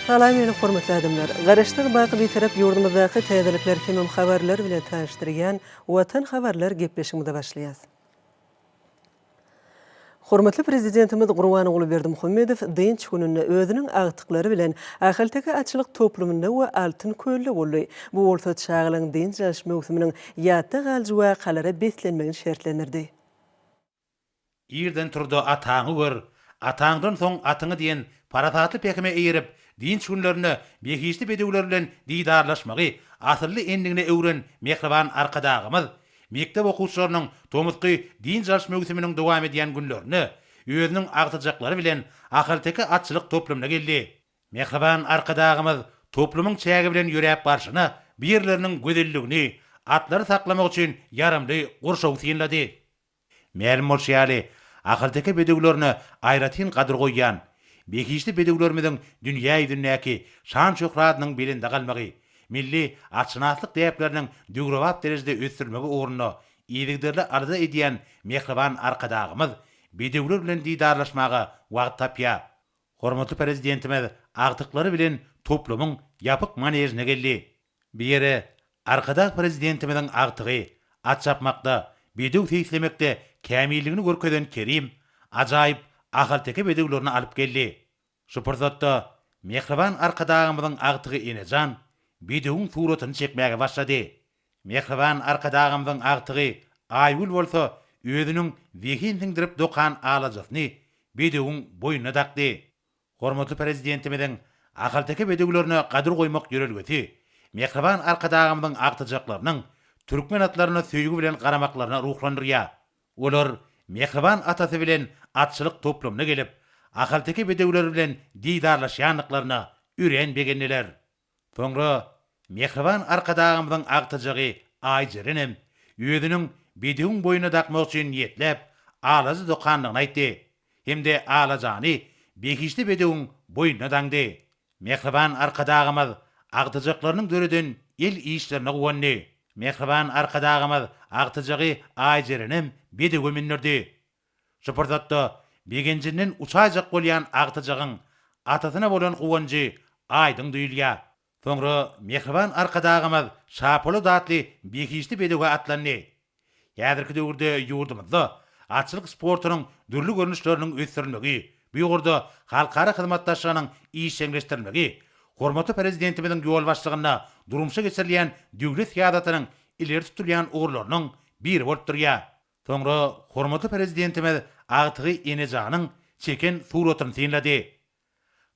Salam meni hormatly adamlar. Garaşdyk baky bir tarap yurdumyzdaky täzelikler hemem habarlar bilen taşdyrýan Watan habarlar gepleşiginde başlaýas. Hormatly prezidentimiz Gurbanuly Berdimuhammedow dynç gününde özüniň agtyklary bilen ahyltyky açylyk toplumynda we altyn kölle boldy. Bu bolsa çağılan dynç ýaş mewsumynyň ýatda galyjy wakalara beslenmegini şertlendirdi. İrden turdu ataňy gör, ataňdan soň atyňy diýen paratatly pekime eýirip, dinç günlerini behişli bedewler bilen diýdarlaşmagy, asyrly endigine öwren mehriban arkadagymyz, mektep okuwçylarynyň tomutky dinç ýaş mewsumynyň dowam edýän günlerini özüniň agtyjaklary bilen ahyltyky atçylyk toplumyna geldi. Mehriban arkadagymyz toplumyň çägi bilen ýörep barşyny, birleriniň gözelligini, atlary saklamak üçin ýaramly gurşaw synlady. Mälim bolşýaly, ahyltyky bedewlerini aýratyn gadyr goýýan, behişli bedewlerimiziň dünýäki şan şöhratynyň belinde galmagy, milli açnaslyk däpleriniň dügrewap derejede ösdürmegi uğruna iýdigderli arza edýän mehriban arkadagymyz bedewler bilen diýdarlaşmagy wagt tapýar. Hormatly prezidentimiz agtyklary bilen toplumyň ýapyk manejine geldi. Bir ýere arkadag prezidentimiziň agtygy atçapmakda, bedew teýslemekde kämilligini görkeden Kerim ajaýyp ahyltyky bedewlerini alyp geldi. Şu pursatda mehriban arkadagymyzyň agtygy Enejan bedewiň suratyny çekmäge başlady. Mehriban arkadagymyzyň agtygy Aýgül bolsa özüniň wehin tindirip dokan alajasyny bedewiň boýuna dakdy. Hormatly prezidentimiziň ahyltyky bedewlerini gadyr goýmak ýörelgesi mehriban arkadagymyzyň agtyjaklarynyň türkmen atlaryna söýgü bilen garamaklaryna ruhlandyrýar. Olar mehriban atasy bilen atçylyk toplumyna gelip, ahyltyky bedewler bilen diýdarlaşýanlyklaryna ürenbegenler. Soňra mehriban arkadagymyzyň agtyjagy Aýjerenem özüniň bedewiň boýuna dakmak üçin niýetlep, alazy dokanlygyny aýtdy. Hemde alajany behişli bedewiň boýuna daňdy. Mehriban arkadagymyz agtyjaklarynyň döreden el işlerine gowandy. Mehriban arkadagymyz agtyjagy Aýjerenem bedewe minnerdi. Şu pursatda begenjinden uçajak bolýan agtyjagyň atasyna bolan gowanjy aýdyň duýulýar. Soňra mehriban arkadagymyz şapolo datly behişli bedewe atlandy. Ýazyrky döwürde ýurdumyzda atçylyk sportunyň dürli görnüşleriniň ösdürilmegi, bu ýurda halkara hyzmatdaşlygynyň işleňleşdirilmegi, hormatly prezidentimiziň ýol başlygyna durumşa geçirilýän döwlet syýasatynyň ileri tutulýan uğurlarynyň biri bolup durýar. Soňra hormatly prezidentimiz agtygy Enejanyň çeken suratyny synlady.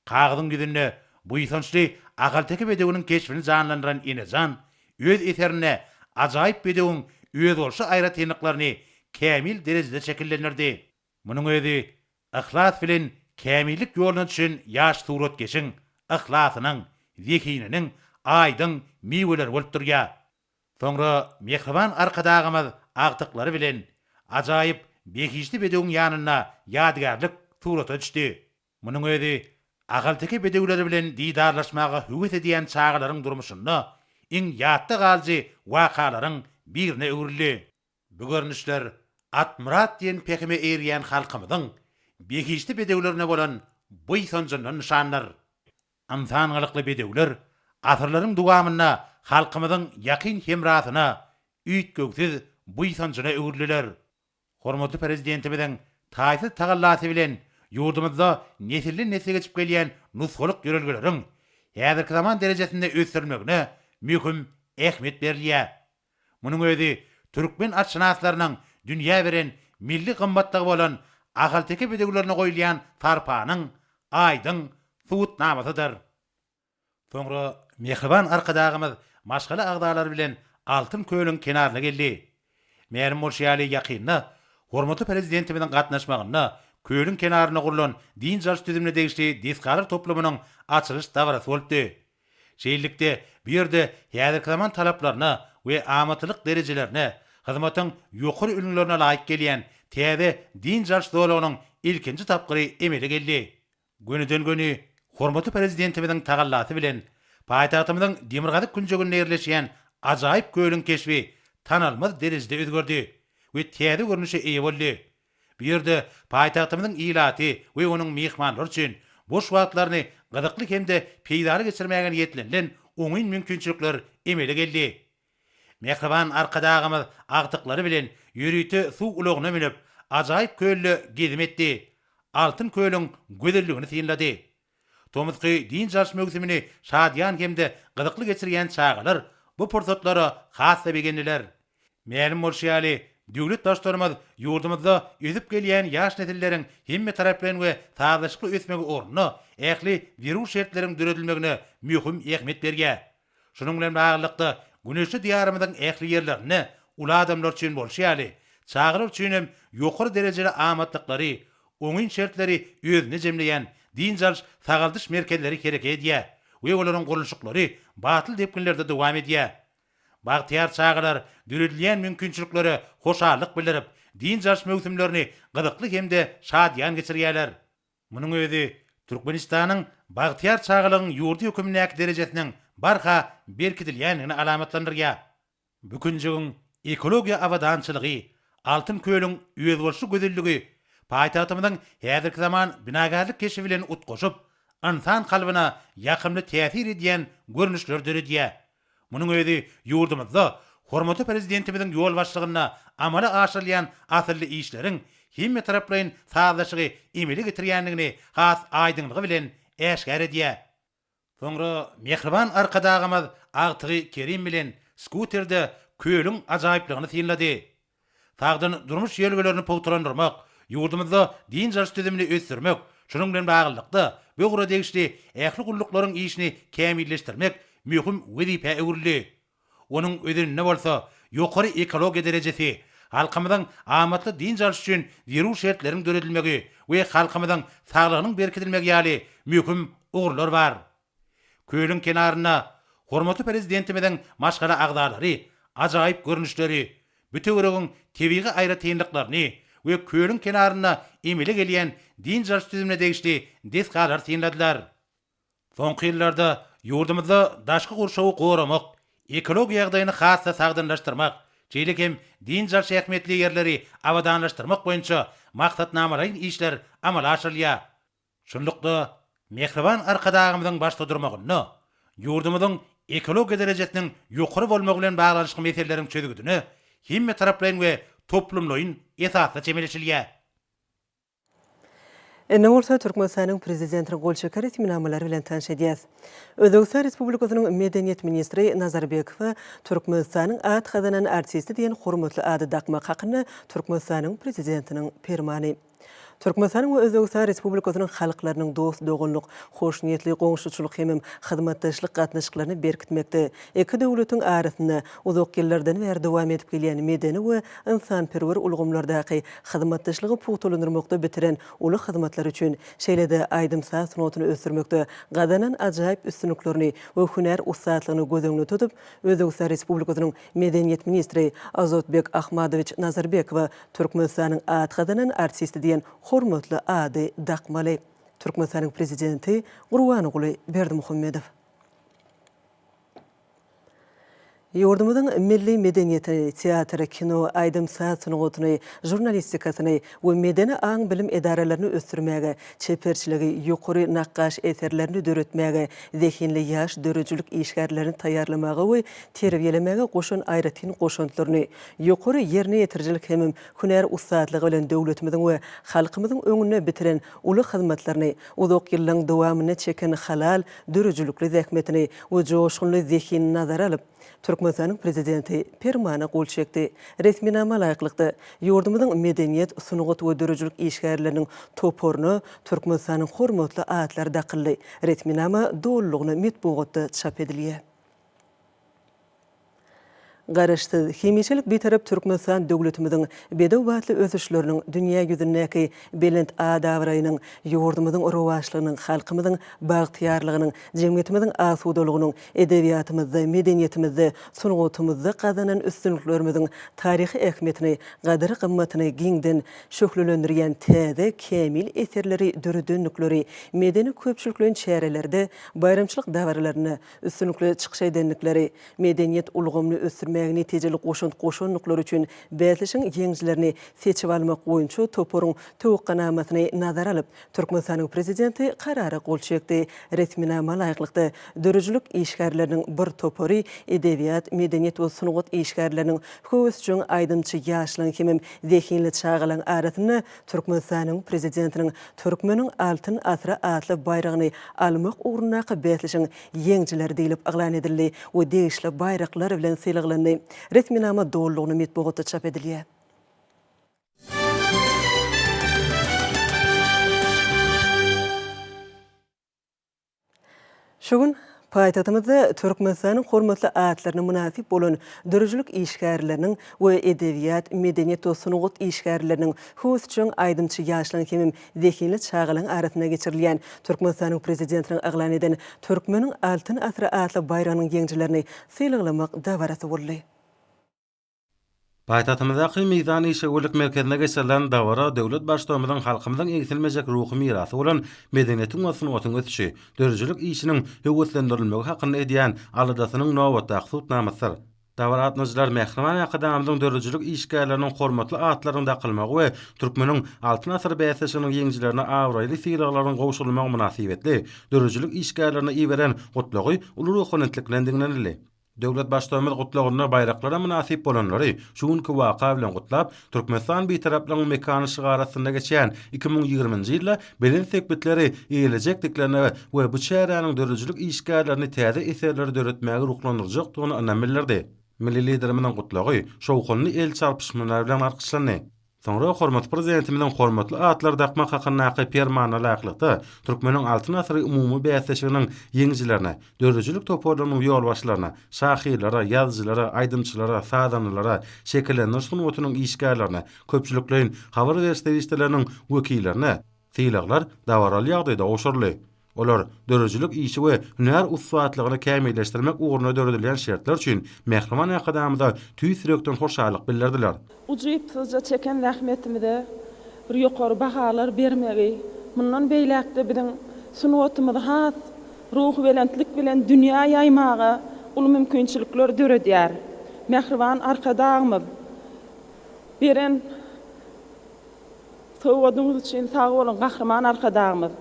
Kagyzyň güdünde bu ýysonçly ahyltyky bedewiniň keşfini janlandyran Enejan öz eserine ajaýyp bedewiň öz bolşy aýratynlyklaryny kämil derejede şekillendirdi. Munyň özi ihlas bilen kämillik ýoluna düşen ýaş suratkeşiň ihlasynyň, zekininiň aýdyň miweleri bolup durýar. Soňra mehriban arkadagymyz agtyklary bilen ajaýyp behişli bedewiň ýanyna ýadgarlyk surata düşdi. Munyň özi ahyltyky bedewleri bilen diýdarlaşmaga hüwet edýän çağlaryň durmuşynda iň ýatda galyjy wakalaryň birine öwrildi. Bu görnüşler Atmurat diýen pekime erýän halkymyzyň behişli bedewlerine bolan bu ýysanjynyň nişanlar. Amsanlykly bedewler asyrlaryň dowamyna halkymyzyň ýakyn hemrasyna üýtgöksiz bu ýysanjyna öwrildiler. Hormatly prezidentimiziň taýsy tagallasy bilen ýurdumyzda nesilli nesile geçip gelýän nusgalyk ýörelgeleriň häzirki zaman derejesinde ösdürmegine möhüm ähmiýet berilýär. Munyň özi türkmen atşynaslarynyň dünýä beren milli gymmatlygy bolan ahyltyky bedewlerine goýulýan tarpanyň aýdyň suwutnamasydyr. Soňra mehriban arkadagymyz maşgala agdalary bilen altyn köýüň kenaryna geldi. Märim bolşýaly ýakynna hormatly prezidentimiziň gatnaşmagyna köýüň kenaryna gurulan din ýaş tüzümine degişli diskary toplumynyň açylyş dawarasy bolupdy. Şeýlelikde bu ýerde häzirki zaman talaplaryna we amatlyk derejelerine, hyzmatyň ýokary ünlülerine laýyk gelýän täze din ýaş dowlagynyň ilkinji tapgyry emele geldi. Gönüden göni hormatly prezidentimiziň tagallasy bilen paýtagtymyzyň Demirgazyk künjeginde ýerleşýän ajaýyp köýüň keşfi tanalmaz derejede özgördi we täze görnüşe eýe boldy. Bir ýerde paýtagtymyzyň ilaty we onuň mehmanlary üçin boş wagtlaryny gyzykly hemde peýdary geçirmägen ýetlenlen oňyn mümkinçilikler emele geldi. Mehriban arkadagymyz agtyklary bilen ýürüýte suw ulagyna minip ajaýyp köllü gezim etdi. Altyn köýlüň gözelligini synlady. Tomuzky din jas mögsümini şadyan hemde gyzykly geçirgen çağalar bu pursatlara has begendiler. Mälim bolşýaly döwlet daşlarymyz ýurdumyzda özüp gelýän ýaş nesilleriň hemme taraplaryn we taýdaşykly ösmegi ornuny ähli virus şertleriniň düredilmegine mühim ähmiýet berýär. Şonuň bilen baglykda güneşli diyarımyzyň ähli ýerlerini ula adamlar üçin bolşýaly, çağlar üçin hem ýokary derejeli amatlyklary, oňyn şertleri özüne jemleýän din jas sagaldyş merkezleri kerek edýär we olaryň gurulşyklary batyl depkinlerde dowam edýär. Bagtyar çağlar düredilýän mümkinçilikleri hoşallyk bildirip, din jas mögsümlerini gyzykly hemde şadyan geçirýärler. Munyň özü Türkmenistanyň Bagtyar çağlaryň ýurdy hökümnek derejesiniň barha berkitilýänini alamatlandyrýar. Bükünjiň ekologiýa awadançylygy, altyn köýlüň özbolşy gözelligi, paýtagtymyzyň häzirki zaman binagarlyk keşi bilen utgoşup, insan kalbyna ýakymly täsir edýän görnüşler döredýär. Munyň özü ýurdumyzda hormatly prezidentimiziň ýol başlygyna amala aşyrylýan asylly işleriň hemme taraplaryň sazlaşygy emeli getirýändigini has aýdynlygy bilen eşgär edýär. Soňra mehriban arkadagymyz Agtygy Kerim bilen skuterde köýlüň ajaýyplygyny synlady. Tagdyn durmuş ýelgelerini powturandyrmak, ýurdumyzda din jas tüzümini ösdürmek, şonuň bilen baglykda bu gura degişli ähli gullyklaryň işini kämilleşdirmek mühim wezipe öwrüli. Onuň özüne bolsa ýokary ekologiýa derejesi, halkymyzyň amatly din jas üçin virus şertleriniň döredilmegi we halkymyzyň saglygynyň berkitilmegi ýaly mühim ugurlar bar. Köýlüň kenaryna hormatly prezidentimiziň maşgala agdalary, ajaýyp görnüşleri, bütegöregiň tebiği aýratynlyklaryny we köýlüň kenaryna emele gelýän din jas tüzümine degişli deskalar synladylar. Soňky ýyllarda ýurdumyzda daşky gurşawy goramak, ekologiýa ýagdaýyny hassa sagdanlaşdyrmak, jeýlik hem din jas ähmiýetli ýerleri awadanlaşdyrmak boýunça maksatnamalaryň işler amala aşyrylýar. Şonlukda mehriban arkadagymyzyň başda durmagyny, ýurdumyzyň ekologiýa derejesiniň ýokary bolmagy bilen baglanyşly meseleleriň çözügüdüni hemme taraplaryň we toplumlaryň esasy çemeleşilýär. Orta Türkmenistanyň prezidentiniň golçakar etminamlary bilen tanış edýäs. Özbekistan Respublikasynyň Medeniýet ministri Nazarbekow Türkmenistanyň at gazanan artisti diýen hormatly ady dakmak hakyny Türkmenistanyň prezidentiniň fermany. Türkmenistanyň we Özbekistan Respublikasynyň halklarynyň dost, dogunlyk, hoşniýetli goňşuçylyk hem hyzmatdaşlyk gatnaşyklaryny berkitmekde. Iki döwletiň arasyna uzak ýyllardan beri dowam edip gelýän medeni we insanperwer ulgamlardaky hyzmatdaşlygy puwtulandyrmakda bitiren uly hyzmatlar üçin şeýlede aýdymsa sunutyny ösdürmekde gazanan ajaýyp üstünliklerini we hüner ustaatlygyny gözüňde tutup, Özbekistan Respublikasynyň Medeniýet ministri Azotbek Ahmadowich Nazarbekow Türkmenistanyň at gazanan artisti diýen hormatly ady dakmaly. Türkmenistanyň prezidenti Gurbanuly Berdimuhammedow. Ýurdumyzyň milli medeniýetini, teatry, kino, aýdymsa sunugyny, jurnalistikasyny we medeni aň bilim edaralaryny ösdürmäge, çeperçiligi, ýokary nakkaş eserlerini döretmäge, zehinli ýaş dörejülik işgärlerini taýýarlamagy we terbiýelemege goşun aýratyn goşuntlaryny, ýokary ýerine ýetirjilik hem hüner ustaatlygy bilen döwletimiziň we halkymyzyň öňüne bitiren uly hyzmatlaryny, uzak ýyllaryň dowamyny çeken halal dörejülikli zähmetini we joşgunly zehin nazara alyp Türkmenistanyň prezidenti fermana gol çekdi. Resminama laýyklykda ýurdumyzyň medeniýet, sunugat we dörejülik işgärleriniň toporuny Türkmenistanyň hormatly atlary dakyldy. Resminama dollugyny metbuatda çap edilýär. Garaşdy hemiçilik betarap Türkmenistan döwletimiziň bedew batly ösüşleriniň dünýä ýüzündäki belent adawraýynyň ýurdumyzyň rowaşlygynyň halkymyzyň bagtyarlygynyň jemgyýetimiziň asudalygynyň edebiýatymyzda medeniýetimizde sunugatymyzda gazanan üstünliklerimiziň taryhy ähmiýetini gadyr gymmatyny giňden şöhlendirýän täze kämil eserleri döredönlikleri medeni köpçülikleriň çärelerde bayramçylyk dawarlaryny üstünlikle çykyş edenlikleri medeniýet ulgamly ösdürmek edilmegi netijeli qoşunluklar üçün bätlişin ýeňjilerini seçip almak boýunça toporun töwük namatyny nazara alyp, Türkmenistanyň prezidenti karara gol çekdi. Resminama laýyklykda dörüjlük işgärleriniň bir topory edebiyat, medeniýet we sunugat işgärleriniň höwes üçin aýdymçy ýaşlyň hemem zehinli çağalan aratyny Türkmenistanyň prezidentiniň Türkmeniň altyn asra atly bayragyny almak ugruna bätlişin ýeňjileri diýilip aglan edildi we degişli bayraklar bilen sylaglany. Resminama dollugyny metbuatda çap edilýär. Şogun paýtagtymyzda Türkmenistanyň hormatly atlaryna münasip bolan dörüjlük işgärleriniň we edebiyat, medeniýet we sunugat işgärleriniň höwes üçin aýdymçy ýaşlyň hemem zehinli çağalan aratyna geçirilýän Türkmenistanyň prezidentiniň aglan eden Türkmeniň altyn asra atly bayragynyň ýeňjilerini sylaklamak dawarasy boldy. Paýtagtymyzdaky Mizan Işegelik merkezine geçirilen dawara döwlet başçylygymyzyň halkymyzyň egsilmejek ruhy mirasy bolan medeniýetiň we sunugatyň ötüşi, dörüjlük işiniň höwetlendirilmegi hakynda edýän aladasynyň nowatda tutnamasy. Dawara atnaşylar Mehriman Akademyň dörüjlük işgärleriniň hormatly atlaryny daqylmagy we Türkmeniň altyn asr bäsesiniň ýeňjilerine awraýly sylaklaryň gowşulmagy münasibetli dörüjlük işgärlerini iýeren gutlagy uly ruhanyntlyk bilen diňlenildi. Döwlet başçylygymyz gutlagyna bayraklara münasip bolanlary şuňky waka bilen gutlap, Türkmenistan beýtaraplaryň mekany şygarasynda geçýän 2020-nji ýylda belen sekbetleri eýilecekdiklerini we bu çäräniň dörüjlük işgärlerini täze eserleri döretmäge ruhlandyrjakdygyny anamillerdi. Milli liderimiň gutlagy şowkunly el çarpyşmalary bilen arkyşlandy. Sonra hormat prezidentimiň hormatly atlar daqmak hakyndaky permanent laýyklykda Türkmeniň altyn asry umumy bäsesiniň ýeňjilerine, dörüjlük toporlarynyň ýolbaşçylaryna, şahyrlara, ýazgylara, aýdymçylara, sadanlara, şekillendiriş sunugatynyň işgärlerine, köpçüliklerin habar berişleriniň wekillerine sylaklар dawaraly ýagdaýda oşurly. Olar dörüjlük işi we hünär uswatlygyny kämilleşdirmek ugruna döredilen şertler üçin Mehriman Akademyda tüýsürekden hoşalyk bildirdiler. Ucuypsızca çeken rahmetimize bir ýokary bahalar bermegi, mundan beýlekde biziň sunugatymyzy has ruh belentlik bilen dünýä ýaymaga uly mümkinçilikler döredýär. Mehriban arkadaşymyz beren sowgadyňyz üçin sag bolun gahrman arkadaşymyz.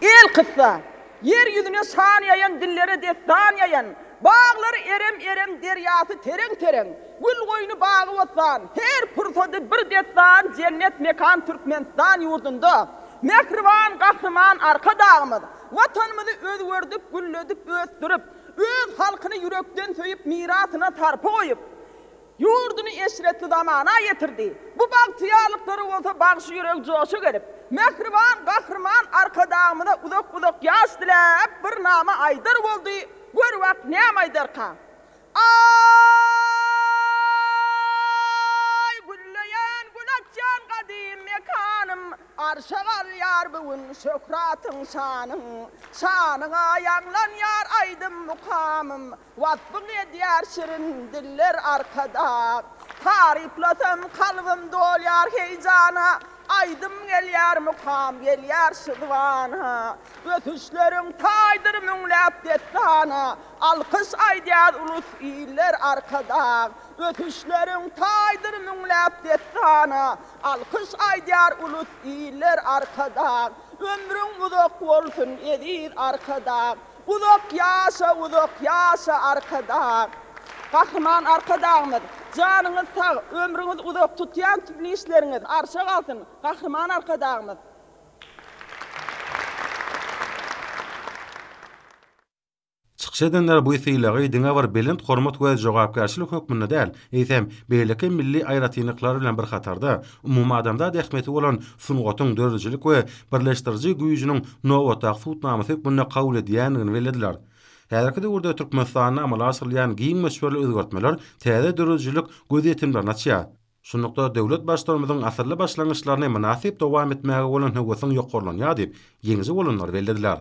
El kıssa, yer yüzüne şan yayan, dillere destan yayan, bağları erem deryatı tereng, gül koyunu bağı vatan, her fırsadı bir destan, cennet mekan Türkmenistan yurdunda, Mehriban kahraman arkadaşımız, vatanımızı özgürdüp, güllödüp, östürüp, öz halkını yürekten söyüp, mirasına tarpı koyup, yurdunu eşretli zamana getirdi. Bu baktiyarlıkları olsa bağışı yürek coşu gelip, Mehriban, gahrman arkadaşımıza uzak yaş dilep bir nama aydır oldu. Gör vak ne aydır ka? Ay gülleyen gülakcan kadim mekanım, arşagal yar bugün şökratın şanın, şanına yanlan yar aydım mukamım, vatbın ediyar şirin diller arkada, tariflasam kalbim dolyar heycana, aydım gelýär mukam gelýär şydwana, ötüşlerim taýdyr müňläp destana, alkış aýdýar ulus iller arkada, ötüşlerim taýdyr müňläp destana, alkış aýdýar ulus iller arkada, ömrüň uzak bolsun edil arkada, uzak ýaşa arkada. Kahraman arkadaşımız, canınız sağ, ömrünüz uzak tutyan tüplü işleriniz arşa kalsın. Kahraman arkadaşımız. Çıkış edenler bu sylagy diňe bir belent hormat we jogapkarçylyk hökmünde däl, eýsem beýleki milli aýratynlyklar bilen bir hatarda umumy adamda dähmeti bolan sunugatyň dörüjlük we birleşdirici güýjüniň nowatda tutnamasy bunda kabul edýändigini belediler. Häzirki döwürde Türkmenistanyň amala asyrlayan giň meşhurly özgertmeler täze dörüjlük göz ýetimlerini açýar. Şunlukda döwlet başçylygymyzyň asyrly başlangyçlaryna münasip dowam etmäge bolan höwesiň ýokarlanýar diýip ýeňji bolanlar beldirdiler.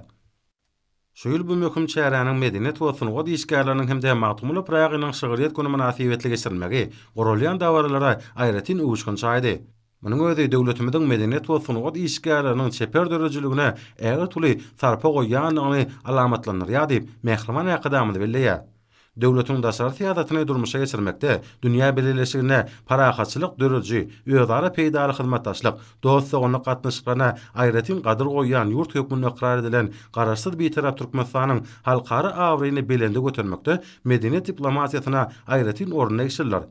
Şu ýyl bu möhüm çäräniň medeniýet we sunugat işgärleriniň hemde magtumuly pragynyň şygyryýet güni münasibetli geçirilmegi gorolýan dawaralara aýratyn uwuşkun çaýdy. Munyň özi döwletimiziň medeniýet we sunugat işgärleriniň çeper dörejligine äger tuly sarpa goýanlygyny alamatlandyrýar diýip Mehriman Akademyda belleýär. Döwletiň daşary syýasatyny durmuşa geçirmekde dünýä beleleşigine parahatçylyk dörüji, özara peýdaly hyzmatdaşlyk, dostlugyna gatnaşyklaryna aýratyn gadyr goýan ýurt hökmüne ikrar edilen garaşsyz beýtarap Türkmenistanyň halkary awryny belende götürmekde medeniýet diplomatiýasyna aýratyn orun eşirler.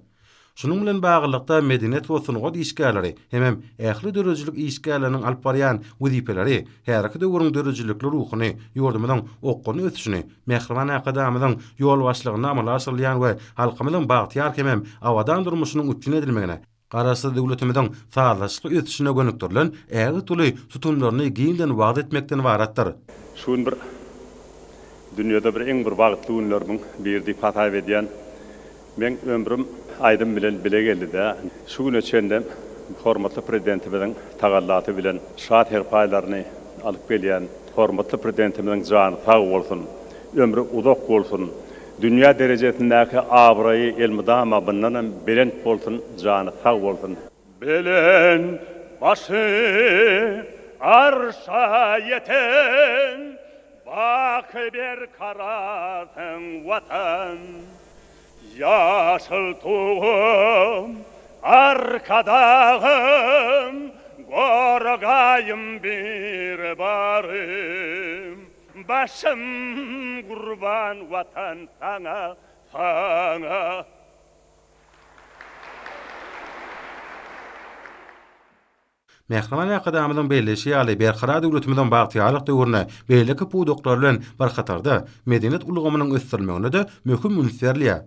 Şunun bilen bagylykda medeniýet we sunugat işgärleri hemem ähli dörüjilik işgärleriniň alyp barýan wezipeleri her iki döwrüň dörüjilikli ruhuny, ýurdumyzyň okkuny ötüşini, Mehriban akadamyzyň ýol başlygyny amala aşyrlaýan we halkymyzyň bagtyar hemem awadan durmuşynyň üçin edilmegine, garaşsyz döwletimiziň sağlaşykly ötüşine gönükdirilen ägi tuly tutumlaryny giňden wagt etmekden baratdyr. Şun bir dünýede bir eň bir wagtly günlerimiň birdi fatay edýän men ömrüm aydın bilen bile geldi-de şu gün öçende hormatly prezidentimiziň tagallatı bilen şat herpaýlaryny alyp gelýän hormatly prezidentimiziň jany sag bolsun, ömrü uzak bolsun, dünýä derejesindäki awraýy elmydama bundan bilen bolsun, jany sag bolsun. Bilen başı arşa yeten bak bir karasın vatan. Yaşıl tuğum, arkadağım, gorgayım bir barım. Başım kurban vatan sana, sana. Mehriban akadamyzyň belleşi ýaly berqarar döwletimiziň bagtyarlyk döwrüne beýleki puwdoklar bilen barkatarda medeniýet ulgamynyň ösdirilmegine de möhüm ünserliýär.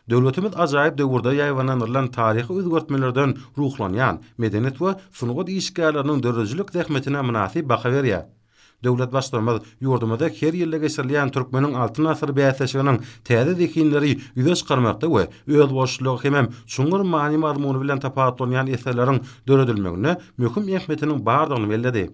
Döwletimiz ajaýyp döwürde ýaýwananylan taryhy özgertmelerden ruhlanýan medeniýet we sunugat işgärleriniň dörüjilik zähmetine münasip baha berýär. Döwlet başlarymyz ýurdumyzda her ýylda geçirilýän türkmeniň altyn asyr bäýseşiginiň täze zekinleri ýüze çykarmakda we öz boşlugy hemem şuňur many mazmuny bilen tapatlanýan eserleriň döredilmegine möhüm ähmetiniň bardygyny belledi.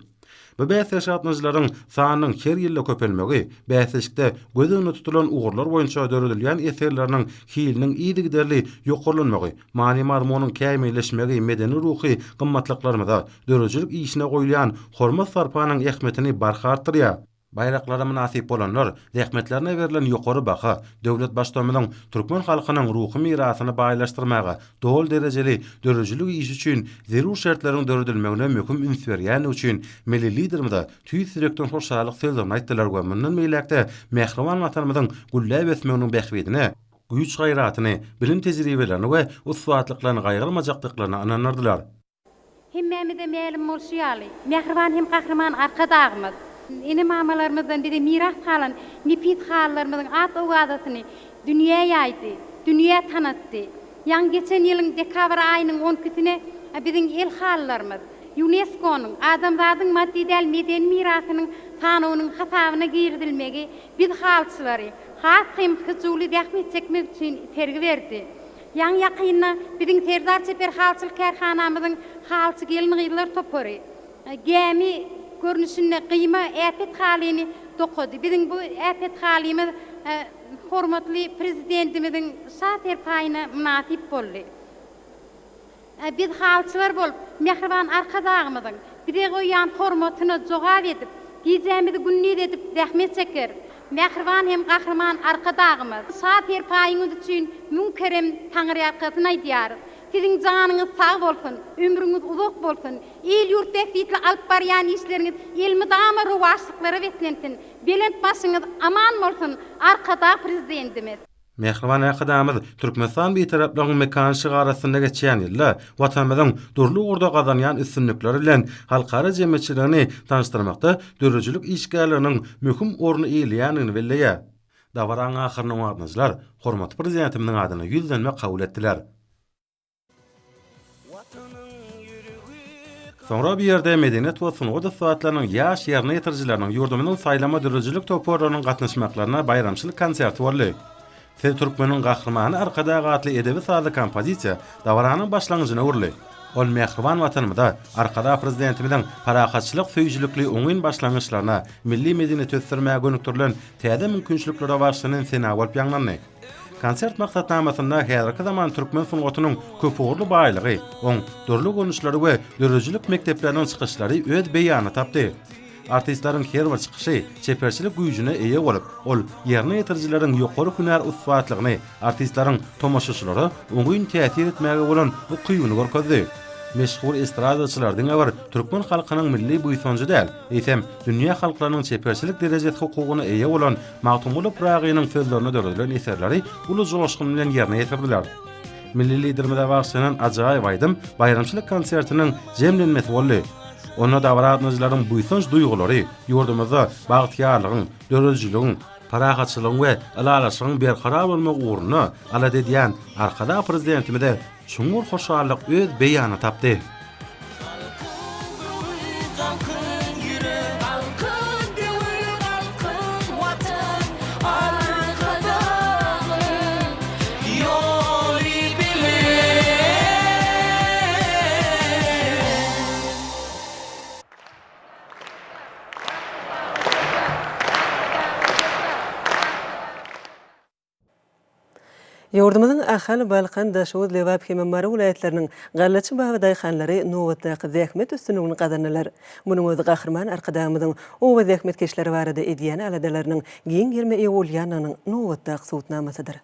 Bu bäýseşatnyjlaryň sanynyň her ýylda köpelmegi, bäýseşikde göz öňünde tutulan ugurlar boýunça döredilýän eserleriniň hiliniň ýygyderli ýokurlanmagy, many mazmunyň kämilleşmegi, medeni ruhy gymmatlyklaryna, dörejilik işine goýulan hormat sarpanyň ähmetini barkartdyrýar. Bayraklara münasip bolanlar, zähmetlerine berilen ýokary baha, döwlet başlamynyň türkmen halkynyň ruhy mirasyny baýlaşdyrmaga, dol derejeli dörejilik işi üçin zerur şertleriň döredilmegine möhüm üns berýän üçin milli liderimiz tüýs direktor hoşalyk sözlerini aýtdylar we mundan meýlekde Mehriban watanymyzyň gülläp ösmeginiň bähbidine, güýç gaýratyny, bilim tejribelerini we uswatlyklaryny gaýrylmajakdyklaryny ananardylar. Hemmemide meýlim bolşýaly, Mehriban hem gahrman arkadagymyz. Ene mamalarymyzdan biri miras kalan nipit hallarymyzyň at owadasyny dünýäge ýaýdy, dünýä tanatdy. Ýan geçen ýylyň dekabr aýynyň 10-sine biziň el hallarymyz UNESCO-nyň adamzadyň maddidäl medeni mirasynyň sanawynyň hasabyna girdilmegi biz halçylary has hem hyjuli dähmet çekmek üçin tergi berdi. Ýan ýakynda biziň Serdar Çeper halçylyk kärhanamyzyň halçy gelin ýyllar topary. Gemi görnüşünde kıyma äpet halini dokudy. Biziň bu äpet halimiz hormatly prezidentimiziň şat herpaýyna münasip boldy. Biz halçylar bolup Mehriban arkadagymyzyň bire goýan hormatyny jogap edip, gizemidi günnüt edip zähmet çeker. Mehriban hem gahrman arkadagymyz. Şat herpaýyňyz üçin münkerem taňry arkasyna aýdýar. Siziň janyňyz sag bolsun, ömrüňiz uzak bolsun. El ýurt täsitli alyp barýan işleriňiz elmydama ruwaşlyklary wetlensin. Belent başyňyz aman bolsun, arkada prezidentimiz. Mehriban akadamyz Türkmenistan beýtaraplaryň mekanyşyk arasynda geçýän ýylda watanymyzyň durly urda gazanýan üstünlikleri bilen halkara jemgyýetçiligini tanışdyrmakda dörejilik işgärleriniň möhüm orny eýleýänini belleýär. Dawran ahyryny wagtynjylar hormatly prezidentimiň adyna ýüzlenme kabul etdiler. Sonra bir ýerde medeniýet we sunugat saatlarynyň ýaş ýerine ýetirjileriniň ýurdumynyň saýlama dörejilik toplarynyň gatnaşmaklaryna bayramçylyk konserti boldy. Sen Türkmeniň gahrmany arkada gatly edebi sazy kompozisiýa dawranyň başlangyjyna urly. Ol Mehriban watanymyzda arkada prezidentimiziň parahatçylyk söýüjlükli oňyn başlangyçlaryna milli medeniýet ösdirmäge gönükdirilen täze mümkinçiliklere başlanyň sena bolup ýaňlandy. Konsert maksatnamasynda häzirki zaman türkmen sunugatynyň köpügürli baýlygy, oň dörli gönüşleri we dörejilik mekdepleriniň çykyşlary öz beýany tapdy. artistlaryň her bir çykyşy çeperçilik güýjüne eýe bolup, ol ýerine ýetirjileriň ýokary hünär usbatlygyny, artistlaryň tomaşaçylary oňuň täsir etmäge bolan bu kyýuny görkezdi. Meşhur estradaçylardyň awar türkmen halkynyň milli buýsanjy däl, eýsem dünýä halklarynyň çeperçilik derejesi hukugyna eýe bolan Magtumul Pragynyň sözlerine döredilen eserleri uly joşgyn bilen ýerine ýetirdiler. Milli liderimize bagşlanan ajaýyp aýdym bayramçylyk konsertiniň jemlenmesi boldy. Onda dawratnyjylaryň buýsanj duýgulary ýurdumyzda bagtyarlygyň, dörejiligiň, parahatçylygyň we alalaşygyň berqarar bolmak uğruna alad edýän arkada prezidentimize şuňur hoşallyk öz beýany tapdy. Ýurdumyzyň Ahal, Balkan, Daşowuz, Lewap hem Mara vilayetleriniň gallaçy bagy daýhanlary nowatdaky zähmet üstünligini gazandylar. Munyň özi gahrman arkadamyzyň owa zähmet keşleri barada edýän aladalarynyň giň girme Eolyananyň nowatdaky suwutnamasydyr.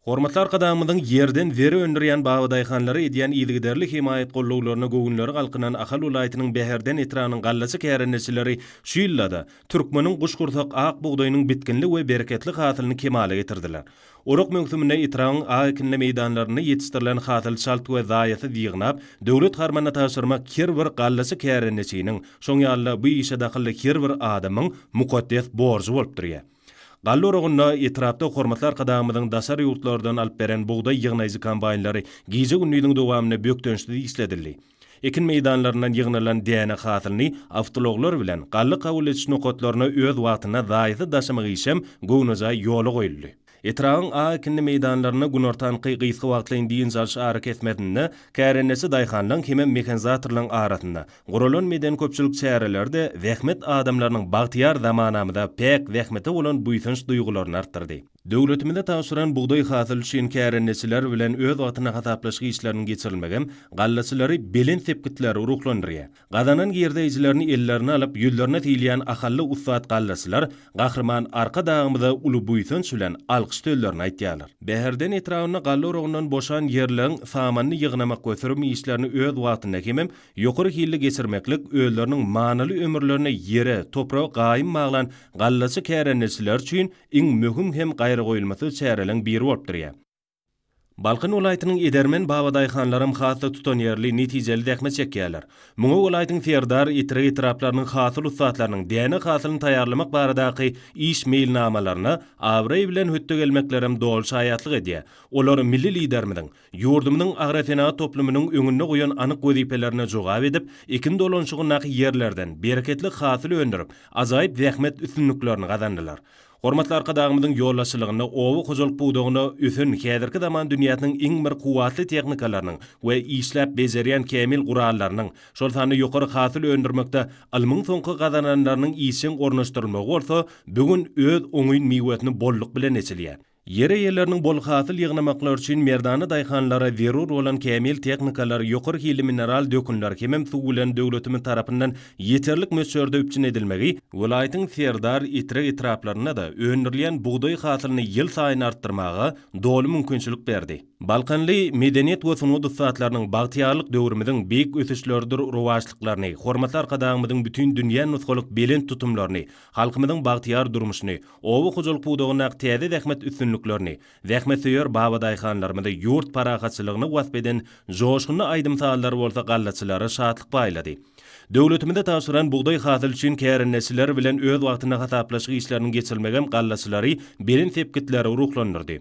Hormatly arkadamyzyň ýerden beri öndürýän bagy daýhanlary edýän ýygyderlik himayet golluglaryna gowunlary galkynan Ahal vilayetynyň Beherden etranyň gallaçy kärenesileri şu ýyllada türkmeniň guşgursak ak bugdaýynyň bitkinli we bereketli hasylyny kemale getirdiler. Oruk mövsümine etranyň aýkynly meýdanlaryny ýetişdirilen hasıl şalt we zaýaty diýgnap, döwlet harmanyna taşyrmak her bir gallaçy kärenesiniň, şoň ýaly bu işe dahilli her bir adamyň mukaddes borjy bolup durýar. Gallorogunda etrapda hormatlar kadamydyň daşary ýurtlardan alyp beren bugdaý ýygnaýjy kombaýnlary gize günnüýüň dowamyny bökdönçde isledildi. Ekin meýdanlaryndan ýygnalan däne hasylyny awtologlar bilen gally kabul etişni nokatlaryna öz wagtyna zaýaty daşamagy işem gowunaja ýoly goýuldy. Etragyň aýkynly meýdanlaryna günortanky gysga wagtlaryň diýen jarş ary kesmedinde kärenesi daýhanlyň heme mekanizatorlaryň arasynda guralan meden köpçülik çärelerde zähmet adamlarynyň bagtyar zamanamyda pek zähmete bolan buýsanç duýgularyny artdyrdy. Döwletimizde taşyran bugdaý hasyl şin kärenesiler bilen öz watyna hataplaşyk işlerini geçirilmegem gallaçylary belen sepkitleri ruhlandyrýar. Gazanan ýerde ellerini alyp ýüllerine tiýilýän ahally ustat gallaçylar gahrman arka dagymyza uly buýsanç bilen alkyş töllerini aýtýarlar. Beherden etrawyna gallorogyndan boşan ýerleň samanyny ýygnamak götürüp işlerini öz watyna hemem ýokary hilli geçirmeklik öýleriniň manaly ömürlerine ýere, toprak gaýym maglan gallaçy kärenesiler üçin iň möhüm hem goýulmasy çäreleň biri bolup durýar. Balkan vilayetynyň edermen bagy daýhanlarym hasy tutan ýerli netijeli dähmet çekýärler. Muňa vilayetyň Serdar etraplarynyň hasyl ustatlarynyň däne hasylyny taýýarlamak baradaky iş meýilnamalaryna awray bilen hötte gelmeklerim dol şaýatlyk edýär. Olar milli liderimiň, ýurdumynyň agrarsenat toplumynyň öňünde goýan anyk wezipelerine jogap edip, ekin dolanşygyna ýerlerden bereketli hasyl öndürip, azaýyp zähmet üstünliklerini gazandylar. Hormatly arkadagymyzyň ýollaşylygyny, owa hojalyk buğdagyny üsün häzirki zaman dünýäniň iň bir kuwatly tehnikalarynyň we işläp bejerýän kämil gurallarynyň, şol sany ýokary hasyl öndürmekde almyň soňky gazananlarynyň işin ornaşdyrylmagy bolsa, bugün öz oňuň miwetini bolluk bilen eçilýär. Yere yerlerinin bol hasyl ýygnamaklar üçin merdany daýhanlara zerur bolan kämil tehnikalar, ýokary hilli mineral dökünler hemem suw bilen döwletimiň tarapyndan ýeterlik möçberde üpçün edilmegi, vilayetyň Serdar etraplaryna da öndürilýän bugdaý hasylyny ýyl saýyn artdyrmaga doly mümkinçilik berdi. Balkanly medeniýet we sunud usatlarynyň bagtyarlyk döwrümiziň beýik ösüşleridir rowaçlyklaryny, hormatly arkadagymyzyň bütün dünýä nusgalyk belen tutumlaryny, halkymyzyň bagtyar durmuşyny, owa hojalyk buğdagyna täze zähmet üstünliklerini, zähmet söýer baba daýhanlarymyzda ýurt parahatçylygyny wasbeden joşgyny aýdymsallar bolsa gallaçylary şatlyk baýlady. Döwletimizde taşyran bugdaý hasyl üçin kärenesiler bilen öz wagtyna hataplaşyk işlerini geçirilmegem gallaçylary belen sepkitleri ruhlandyrdy.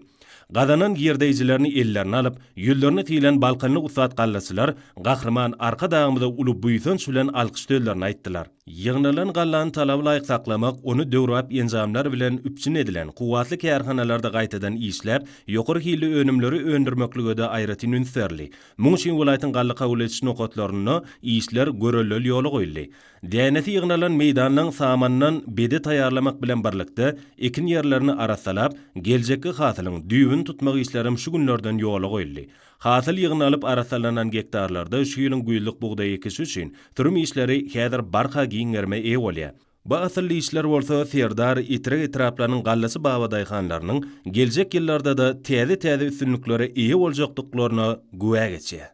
Gazanan ýerdejlerini ellerini alyp, ýüllerine tiýilen balkanly usat gallaçylar gahrman arka dagymyza uly buýsanç bilen alkyş töllerini aýtdylar. Ýygnalan gallany talab laýyk saklamak, onu döwrap enzamlar bilen üpçün edilen kuwatly kärhanalarda gaýtadan işläp, ýokary hilli önümleri öndürmeklige de aýratyn ünserli. Muň üçin vilayetyň gally kabul etişi nokatlaryna işler görelel ýoly goýuldy. Dänesi ýygnalan meýdanyň samanyndan bede taýýarlamak bilen birlikde ekin ýerlerini arasalap, geljekki hasylyň düýbün tutmak işlerim şu günlerden ýoly goýuldy. Hasıl yığınalyp arasalanan gektarlarda şu ýylyň güýlük buğday ekişi üçin türüm işleri häzir barka giňerme eý bolýar. Bu asylly işler bolsa Serdar itirek etraplarynyň gallasy babadaýhanlarynyň geljek ýyllarda da täze üstünlikleri eý boljakdyklaryna güwä geçýär.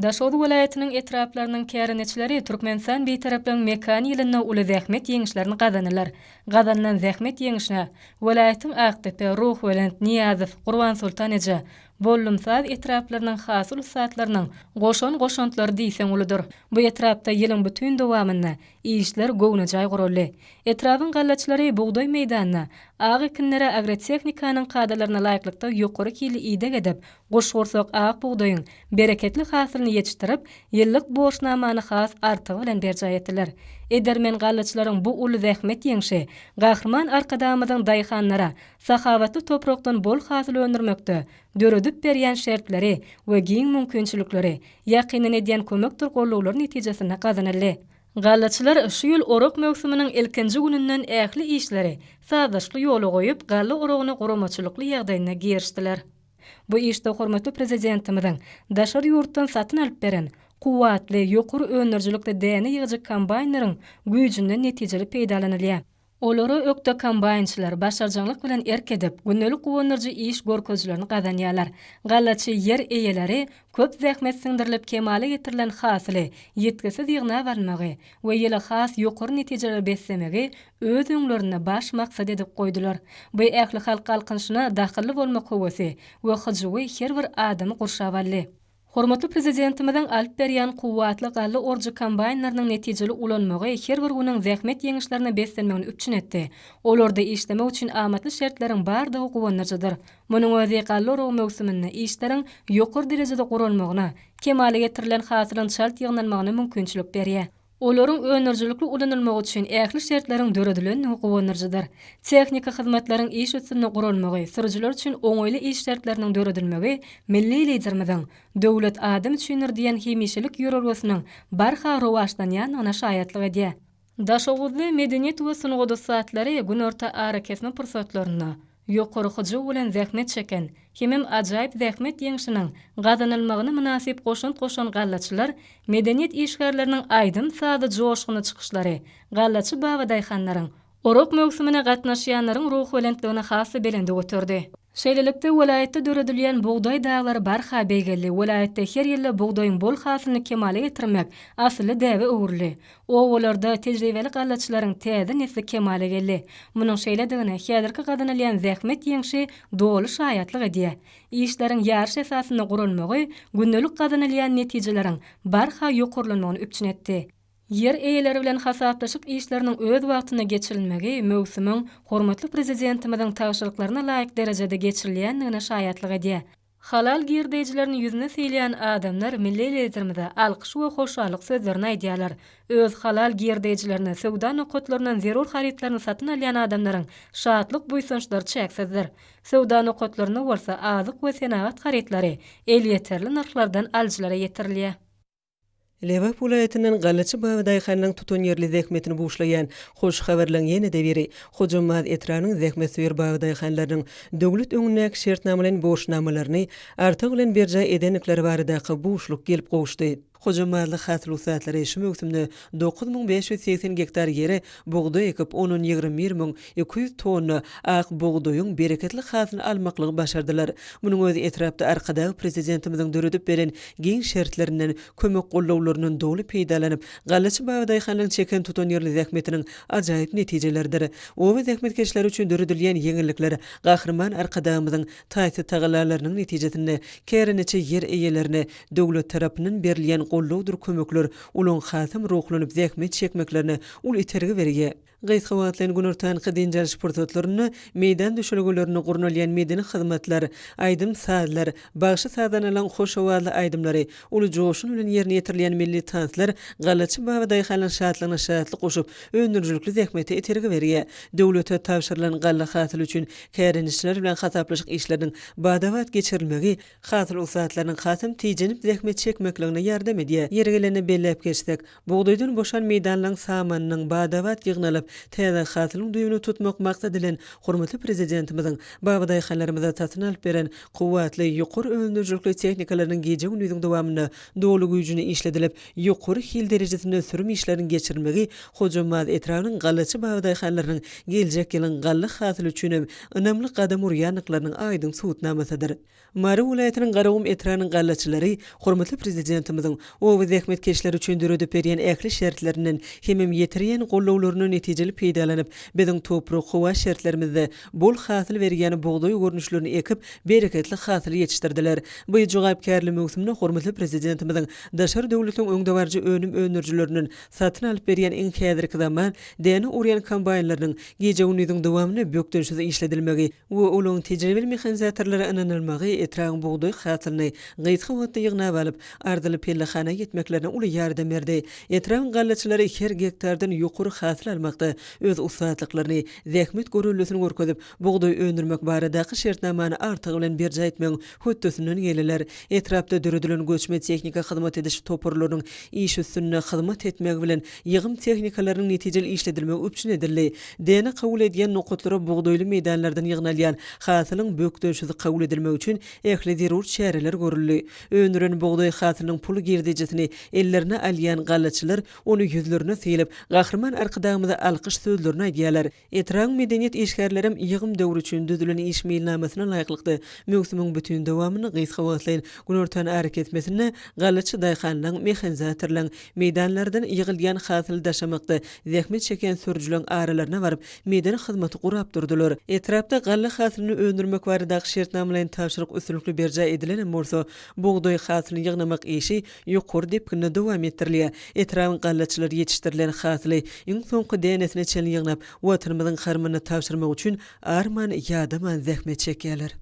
Daşoğlu welaýatynyň etraplarynyň käreneçileri Türkmenistan beýtaraplaryň mekan ýylyna uly zähmet ýeňişlerini gazanýarlar. Gazanlan zähmet ýeňişine welaýatyň aktypy Ruh Welent Niýazow, Gurban Sultan eje, Bollumsaz etraplarynyň hasyl saatlarynyň goşon-goşontlary diýsen uludur. Bu etrapda ýylyň bütün dowamynda işler gownajaý guruldy. Etrapyň gallaçylary buğday meýdanyna agy kinlere agrotexnikanyň kadalaryna laýyklykda ýokary kili ýydak edip, goşgorsak ag buğdaýyň bereketli hasylyny ýetişdirip, ýyllyk borçnamany has artygy bilen berjay etdiler. Edermen gallaçylaryň bu uly zähmet ýeňişi gahrman arkadamyzyň daýhanlara sahawatly toprakdan bol hasyl öndürmekde döredip berýän şertleri we giň mümkinçilikleri ýakynyn edýän kömekdir golluglar netijesinde gazanyldy. Gallaçylar şu ýyl orok mewsumynyň ilkinji gününden ähli işleri sazdaşly ýoly goýup galla orogyny guramaçylykly ýagdaýyna girişdiler. Bu işde hormatly prezidentimiziň daşary ýurtdan satyn alyp beren kuwatly ýokary öňerjilikde däne ýygyjy kombaýnlaryň güýjünden netijeli peýdalanylýar. Olary ökde kombaýnçylar başarjanlyk bilen erk edip, günnelik gowunyrjy iş görkezlerini gazanýarlar. Gallaçy ýer eýeleri köp zähmet siňdirilip kemale getirilen hasyly ýetkisiz ýygna barmagy we ýyly has ýokary netijeler beslemegi öz öňlerine baş maksat edip goýdular. Bu ähli halk alkynşyna dahilli bolmak howasy we hyjywy her bir adamy gurşawaly. Hormatly prezidentimiziň alyp berýän kuwatly galla orjy kombaýnlarynyň netijeli ulanmagy her bir güniň zähmet ýeňişlerine beslenmegini üpçün etdi. Olarda işleme üçin amatly şertleriň bardygy gowunyrjydyr. Munyň özi galla orogy mewsumynda işleriň ýokary derejede gurulmagyna, kemale getirilen hasylyň şalt ýygnanmagyna mümkinçilik berýär. Olaryň öňerjilikli ulanylmagy üçin ähli şertlerin döredilen gowunyrjydyr. Tehnika hyzmatlariň iş üstünde gurulmagy, sürüjiler üçin oňoýly iş şertleriniň döredilmegi milli liderimiziň döwlet adam üçindir diýen hemişelik ýörelgesininiň barha rowaşdanýanyna şaýatlyk edýär. Daşoğuzly medeniýet we sunugy saatlary gün orta ara kesme pursatlaryna ýokary hyjy bilen zähmet çeken, hemem ajaýyp zähmet ýeňişiniň gazanylmagyna münasip goşon gallaçylar medeniýet işgärleriniň aýdym sady joşgyny çykyşlary, gallaçy babadaýhanlaryň orok mewsumyna gatnaşýanlaryň ruh welentligine hasy belende götürdi. Şeýlelikde welaýatda döredilýän buğday daglary barha beýgelli, welaýatda her ýyly buğdaýyň bol hasylyny kemale getirmek asly däwe öwürli. Owalarda tejribeli gallaçylaryň täze nesli kemale geldi. Munyň şeýledigine häzirki gazanylýan zähmet ýeňişi doly şaýatlyk edýär. İşleriň ýarş esasynda gurulmagy günnelik gazanylýan netijeleriň barha ýokarlanmagyny üpçün etdi. Yer eýeleri bilen hasaplaşyp işleriniň öz wagtyna geçirilmegi mewsumyň hormatly prezidentimiziň tagşyryklaryna laýyk derejede geçirilýändigine şaýatlyk edýär. Halal girdejilerini ýüzüne seýleýän adamlar milli liderimize alkyş we hoşallyk sözlerini aýdýarlar. Öz halal girdejilerini sowda nokatlarynyň zerur haritlaryny satyn alýan adamlaryň şatlyk buýsunçlary çäksizdir. Sowda nokatlaryna bolsa azyk we senagat haritlary el ýeterli narxlardan aljylara ýetirilýär. Lebap welaýatynyň gallaçy babadaýhanyň tutun ýerli zähmetini buşlaýan hoş habarlaryň ýene-de biri Hojamaz etranyň zähmet süýer babadaýhanlarynyň döwlet öňündäki şertnamalaryň borçnamalaryny artyk bilen berjä edenlikleri baradaky buşluk gelip gowuşdy. Hojamazly hasyl usatlary şu mewsumda 9580 hektar ýere buğday ekip onun 21200 tonna ak buğdaýyň bereketli hasylyny almaklygy başardylar. Munyň özi etrapda arkadaky prezidentimiziň döredip beren giň şertlerinden kömek gollawlarynyň doly peýdalanyp, gallaçy babadaýhanlygyň çeken tutun ýerli zähmetiniň ajaýyp netijeleridir. Owa zähmetkeşler üçin döredilýän ýeňillikler gahrman arkadagymyzyň taýsy tagalarlarynyň netijesinde käreneçe ýer eýelerine döwlet tarapyndan berilýän gollawdyr kömekler ulan hasym ruhlanyp zähmet çekmeklerine ul itergi berýär. Gaýsgawatlaryň günörtän gydyn jarş pursatlaryny meýdan düşürgelerini gurnalýan medeni hyzmatlar, aýdym saatlar, bagşy sadanalan hoş howally aýdymlary, uly joşun bilen ýerine ýetirilýän milli tanslar gallaçy babadaýhanyň şatlygyna şatlyk goşup öňürjülükli zähmeti itergi berýär. Döwlete tapşyrylan galla hasyl üçin kärenişler bilen hasaplaşyk işleriniň badawat geçirilmegi hasyl usatlarynyň hasym tijenip zähmet çekmekligine ýardam edýär. Ýergeleni belläp geçsek, buğdaýdan boşan meýdanlaryň samanynyň badawat ýygnalyp täze hasylyň düýbüni tutmak maksat bilen hormatly prezidentimizin babaday xanlarymyza tatyn alyp beren kuwwatly ýokur öldürjükli tehnikalarynyň geje günüň dowamyny dolu güýjüni işledilip ýokur hil derejesinde sürüm işlerini geçirmegi hojamaz etranyň gallaçy babaday xanlarynyň geljek ýylyň galla hasyly üçin önemli gadam urýanlyklarynyň aýdyň suwutnamasydyr. Mary welaýatynyň Garagum etranyň gallaçylary hormatly prezidentimiziň owy zähmet keşleri üçin döredip berýän ähli şertlerinden hemem ýetirýän gollawlaryny netijeli peýdalanyp biziň toprak howa şertlerimizde bol hasyl berýän buğday görnüşlerini ekip bereketli hasyl ýetişdirdiler. Bu jogapkärli mögsümde hormatly prezidentimiziň daşary döwletiň öňdewarjy önüm önürjüleriniň satyn alyp berýän iň häzirki zaman däne urýan kombaýnlarynyň geje günüň dowamyny bökdönşide işledilmegi we olaň tejribeli mehanizatorlary ynanylmagy etraň buğday hasylyny gysga wagtda ýygnap alyp ardyly pellehana ýetmeklerine uly ýardam berdi. Etraň gallaçylary 2 hektardan ýokary hasyl almakda öz ustatlyklaryny zähmet görülmesini görkezip buğday öndürmek baradaky şertnamany artygy bilen berje etmeň hötdesinden geleler. Etrapda döredilen göçme tehnika hyzmat ediş toparlarynyň iş üstünde hyzmat etmek bilen ýygym tehnikalarynyň netijeli işledilmegi üçin edildi. Däne kabul edýän nokatlary buğdaýly meýdanlardan ýygnalýan hasylyň bökdönşidi kabul edilmegi üçin ähli zerur çäreler görüldi. Öndüren buğday hasylynyň pul girdijesini ellerine alýan gallaçylar onu ýüzlerine seýlip gahrman arkadagymyza alkyş sözlerini aýdýarlar. Etraň medeniýet işgärlerim ýygym döwür üçin düzülen iş meýilnamasyna laýyklykdy. Mögsümiň bütün dowamyny gysga wagtlaýan günortan hareket etmesine gallaçy daýhanlaryň mehanizatorlaryň meýdanlardan ýygylýan hasyl daşamakda zähmet çeken sürüjüleň aralaryna baryp meýdan hyzmaty gurap durdular. Etrapda galla hasylyny öndürmek baradaky şertnamalaryň tapşyryk üstünlükli berje edilen bolsa buğday hasylyny ýygnamak işi ýokur depkinde dowam etdirilýär. Etraň gallaçylar ýetişdirilen hasyly iň soňky dänesine çenli ýygnap watanymyzyň harmanyny tapşyrmak üçin arman ýadaman zähmet çekýärler.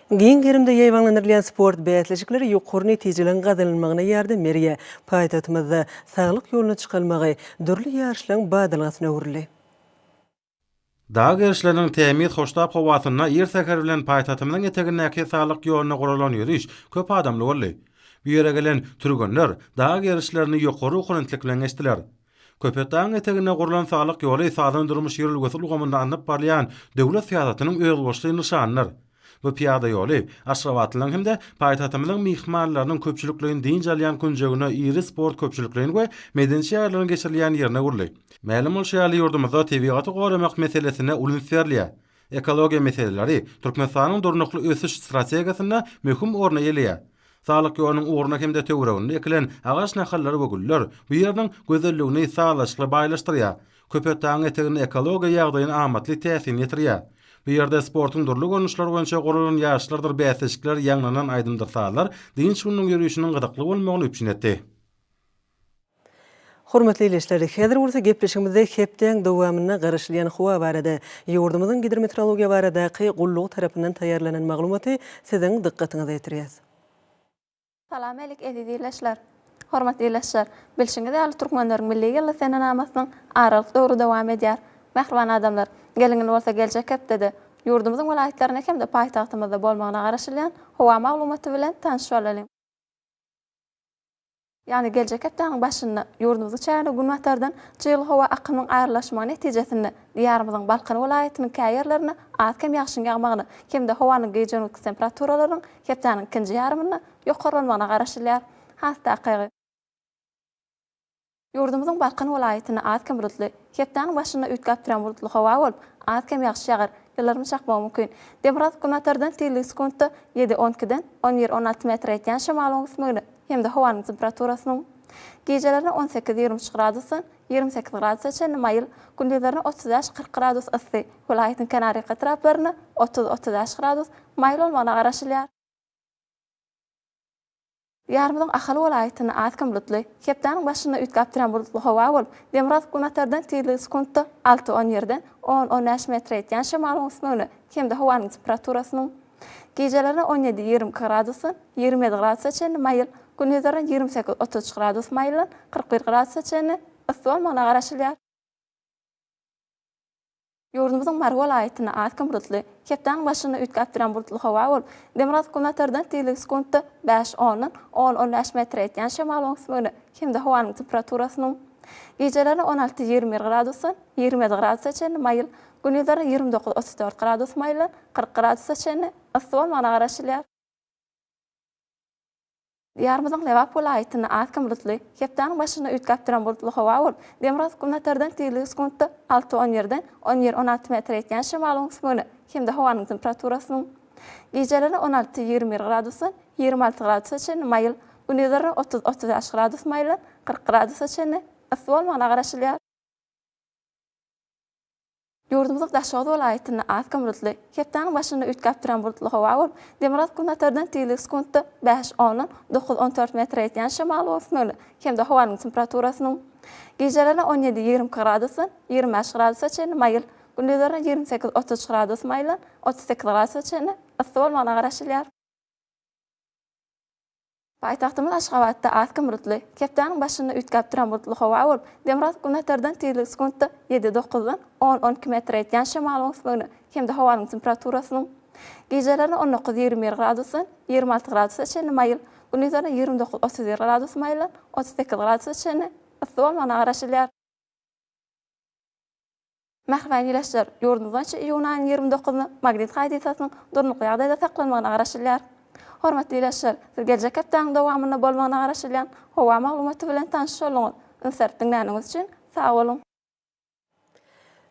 Giň gerimde ýaýwanlanyrylýan sport bäýatleşikleri ýokur netijeleň gazanylmagyna ýardam berýär. Paýtatymyzda saglyk ýoluny çykalmagy dürli ýarşlaryň badalasyna urildi. Dağ gerişlerinin temir hoştap howasyna ýerseker bilen paýtatymyň etegindäki saglyk ýoluny guralan ýürüş köp adamly boldy. Bu ýere gelen türgenler dağ gerişlerini ýokary ukurantlyk bilen geçdiler. Köpetdaň etegine gurulan saglyk ýoly sadan durmuş ýerligi ulgamynda anyp barýan döwlet siýasatynyň öýgüçli nişanydyr. Bu piyada ýoly Aşgabatlyň hemde paýtatymyň mihmanlarynyň köpçüliklerini diňje alýan günjegine iri sport köpçüliklerini we medeni şäherleriň geçirilýän ýerine urly. Ma'lum bolşaly ýurdumyzda tebigaty goramak meselesine ulun ferliýär. Ekologiýa meseleleri Türkmenistanyň durnukly ösüş strategiýasyna möhüm orna ýelýär. Saglyk ýolunyň uğruna hemde töwereginde ekilen agaç nahallary we güller bu ýerden gözelligini saglaşykly baýlaşdyrýar. Köpetdaň etegine ekologiýa ýagdaýyna amatly täsir ýetirýär. Bu ýerde sportyň durly görnüşleri boýunça guralan ýaşlardyr bäsleşikler ýanglanan aýdymdyrsalar, diňç günüň ýürüýüşiniň gydakly bolmagyny üçin etdi. Hormatly ýeşleri, häzir bolsa gepleşigimizde hepden dowamyna garaşylýan howa barada, ýurdumyzyň hidrometeorologiýa baradaky gullugy tarapyndan taýýarlanan maglumaty siziň dikkatiňize ýetirýär. Salam alayk ýeşler. Hormatly ýeşler, bilşiňiz ýaly türkmenleriň milli ýyly senenamasynyň aralyk döwrü dowam edýär. Mehriban adamlar, gelingin bolsa geljek hepde ýurdumyzyň welaýatlaryna hemde paýtagtymyzda bolmagyna garaşylýan howa maglumaty bilen tanışyp alalım. Yani geljek hepdeň başynda ýurdumyzy çäňe günwatardan çyl howa akynyň aýrylaşmagy netijesinde ýarymyzyň Balkan welaýatynyň käýerlerine atkem ýagşyň ýagmagyny hemde howanyň gejenlik temperaturalarynyň hepdeniň ikinji ýarymyny ýokarlanmagyna garaşylýar. Hasta akygy Ýurdumyzyň Balkan welaýatyna atkem bulutly, hepdeniň başynda üýtgap duran bulutly howa bolup, atkem ýagşy ýagar, ýyllarmy çakmagy mümkin. Demrat günwatardan tillik sekundda 7-12-den 17-16 metr etýän şamalyň üstüne hemde howanyň temperaturasynyň gejelerine 18-23 gradusy, 28 gradusy çenli maýyl, gündüzlerine 30-40 gradus ysy, welaýatyň kenary etraplaryna 30-35 gradus maýyl bolmagyna garaşylýar. Ýarymyzyň ahaly welaýatyna atkem bulutly, hepdeniň başynda üýtgap duran bulutly howa bolup, demrat günwatardan tillik sekundda 6-17-den 10-15 metr etýän şamalyň üstüne hemde howanyň temperaturasynyň gejelerine 17-20 gradusy, 27 gradusy çenli maýyl, gündüzlerine 28-30 gradus maýyl, 41 gradusy çenli ysy bolmagyna garaşylýar. Ýurdumyzyň Mar welaýatyna atkem bulutly, hepdeniň başynda üýtgap duran bulutly howa bolup, demrat günwatardan tillik sekundda 5-10-dan 10-15 metr etýän şamalyň üstüne hemde howanyň temperaturasynyň Geceleri 16-20 gradusun, 27 gradus seçenli mayıl, gündüzleri 29-34 gradus maylı, 40 gradus seçenli ısı olmana garaşylýar. Yarmyzyň Liverpool aýtyny atkam bulutly, hepdanyň başyna ütkap duran bulutly hawa bolup, Demiraz Gunatardan tili sekundda 6-10 ýerden 10 ýer 16 metr etýän şymalyň üsmüni, hemde hawanyň temperaturasynyň geceleri 16-20 gradusun, 26 gradus seçenli mayıl, gündüzleri 30-35 gradus maylı, 40 gradus seçenli ısı bolmana garaşylýar. Yurdumyzyň Daşoğlu welaýatyny atkam bulutly, hepdanyň başyna ütkap duran bulutly hawa bolup, Demiraz Gunatardan tili sekundda 5-10 9-14 metr etýän şymaly ösmeli, hemde hawanyň temperaturasynyň geceleri 17-20 gradusun, 25 gradus seçenli mayıl, gündüzleri 28-30 gradus maylı, 38 gradus seçenli ısı bolmana garaşylýar. Paýtagtymyz Aşgabatda atkam bulutly, hepdanyň başyna ütkap duran bulutly hawa bolup, Demiraz Gunatardan tili sekundda 7-9 10-12 metr etýän şymaly ösmeli, hemde hawanyň temperaturasynyň geceleri 19-20 gradusun, 26 gradus seçenli mayıl, gündüzleri 29-31 gradus maylı, 38 gradus seçenli ısı bolmana garaşylýar. Mähremen ýeleşler, ýurdumyzda iýun aýynyň 29-ny magnit haýdysasynyň durnukly ýagdaýda saklanmagyna garaşylýar. Hormatly ýeleşler, siz geljek hepdanyň dowamyna bolmagyna garaşylýan hawa maglumaty bilen tanış boluňuz. Ünserip dinläniňiz üçin sag bolun.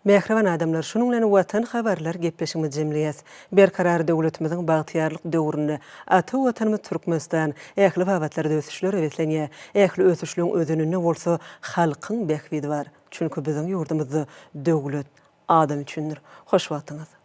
Mähremen adamlar, şunuň bilen watan habarlar gepleşigimiz jemleýäs. Berkarar döwletimiziň bagtyarlyk döwründe ata watanymyz Türkmenistan ähli wagtlarda ösüşler ewetlenýär. Ähli ösüşlüň ödününde bolsa halkyň bekbidi bar. Çünki biziň ýurdumyzda döwlet adam üçindir. Hoş wagtyňyz.